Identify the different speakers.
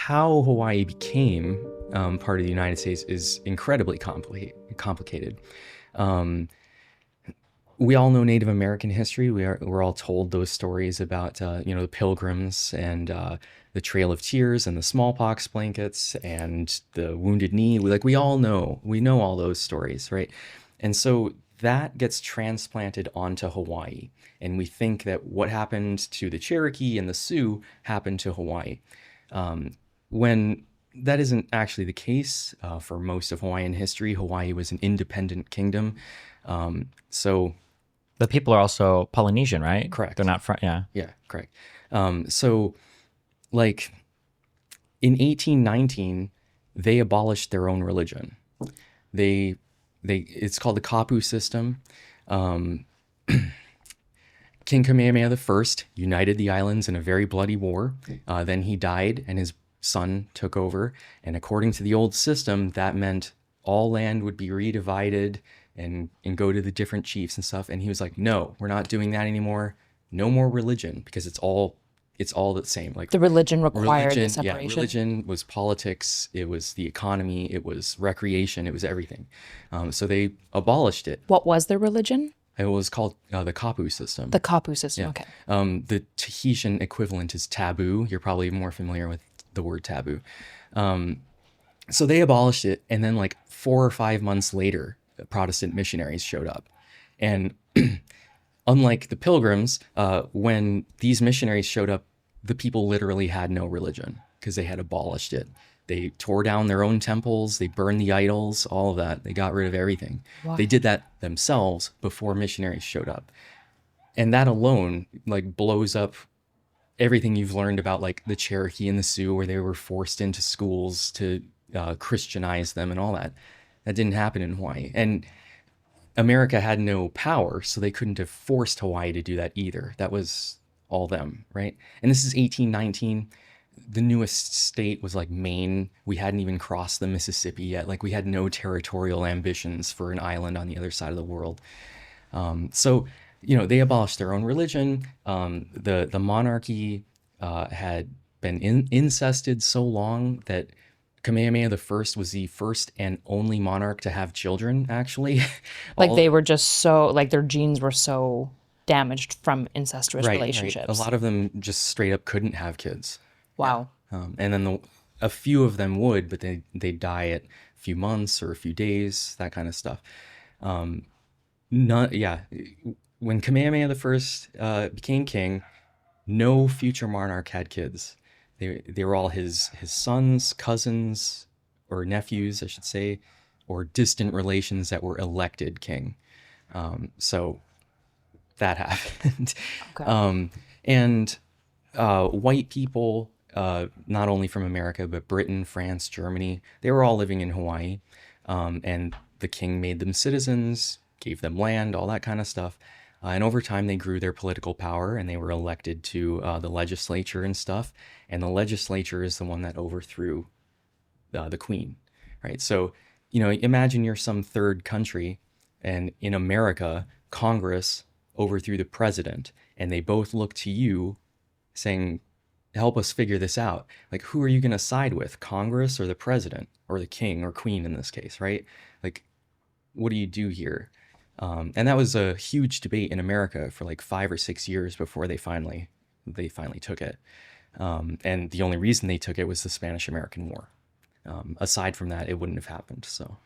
Speaker 1: how Hawaii became part of the United States is incredibly complicated. Um, we all know Native American history. We're all told those stories about the Pilgrims and the Trail of Tears and the smallpox blankets and the Wounded Knee. We all know, we know all those stories, right? And so that gets transplanted onto Hawaii, and we think that what happened to the Cherokee and the Sioux happened to Hawaii, when that isn't actually the case. For most of Hawaiian history, Hawaii was an independent kingdom. So
Speaker 2: The people are also Polynesian, right?
Speaker 1: correct.
Speaker 2: They're not from, yeah.
Speaker 1: Yeah, correct. So like in 1819, they abolished their own religion. They it's called the Kapu system. Um, King Kamehameha I united the islands in a very bloody war. Then he died, and his son took over. And according to the old system, that meant all land would be redivided and go to the different chiefs and stuff. And he was like, "No, we're not doing that anymore. No more religion, because it's all the same. Like
Speaker 3: The religion required the
Speaker 1: religion, yeah,
Speaker 3: separation.
Speaker 1: religion was politics. It was the economy. It was recreation. It was everything. So they abolished it.
Speaker 3: What was their religion?
Speaker 1: It was called the Kapu system.
Speaker 3: The Kapu system.
Speaker 1: Yeah.
Speaker 3: Okay.
Speaker 1: The Tahitian equivalent is taboo. You're probably more familiar with the word taboo. So they abolished it, and then like 4 or 5 months later, Protestant missionaries showed up. And unlike the Pilgrims, when these missionaries showed up, the people literally had no religion because they had abolished it. They tore down their own temples, they burned the idols, all of that. They got rid of everything.
Speaker 3: Wow.
Speaker 1: They did that themselves before missionaries showed up. And that alone like blows up everything you've learned about like the Cherokee and the Sioux, where they were forced into schools to Christianize them and all that. That didn't happen in Hawaii. And America had no power, so they couldn't have forced Hawaii to do that either. That was all them, right? And this is 1819. The newest state was like Maine. We hadn't even crossed the Mississippi yet. Like we had no territorial ambitions for an island on the other side of the world. So, they abolished their own religion. The monarchy had been incested so long that Kamehameha I was the first and only monarch to have children, actually.
Speaker 3: Like they were just so, like their genes were so damaged from incestuous
Speaker 1: Right.
Speaker 3: relationships.
Speaker 1: A lot of them just straight up couldn't have kids.
Speaker 3: Wow.
Speaker 1: And then a few of them would, but they'd die at a few months or a few days, that kind of stuff. Yeah. When Kamehameha I became king, no future monarch had kids. They were all his sons, cousins, or nephews, I should say, or distant relations that were elected king. So that happened.
Speaker 3: Okay.
Speaker 1: And white people, not only from America, but Britain, France, Germany, they were all living in Hawaii. And the king made them citizens, gave them land, all that kind of stuff. And over time, they grew their political power, and they were elected to the legislature and stuff. And the legislature is the one that overthrew the queen, right? So, imagine you're some third country, and in America, Congress overthrew the president, and they both look to you saying, help us figure this out. Like, who are you going to side with, Congress or the president or the king or queen in this case, right? Like, what do you do here? And that was a huge debate in America for like 5 or 6 years before they finally took it. And the only reason they took it was the Spanish-American War. Aside from that, it wouldn't have happened. So.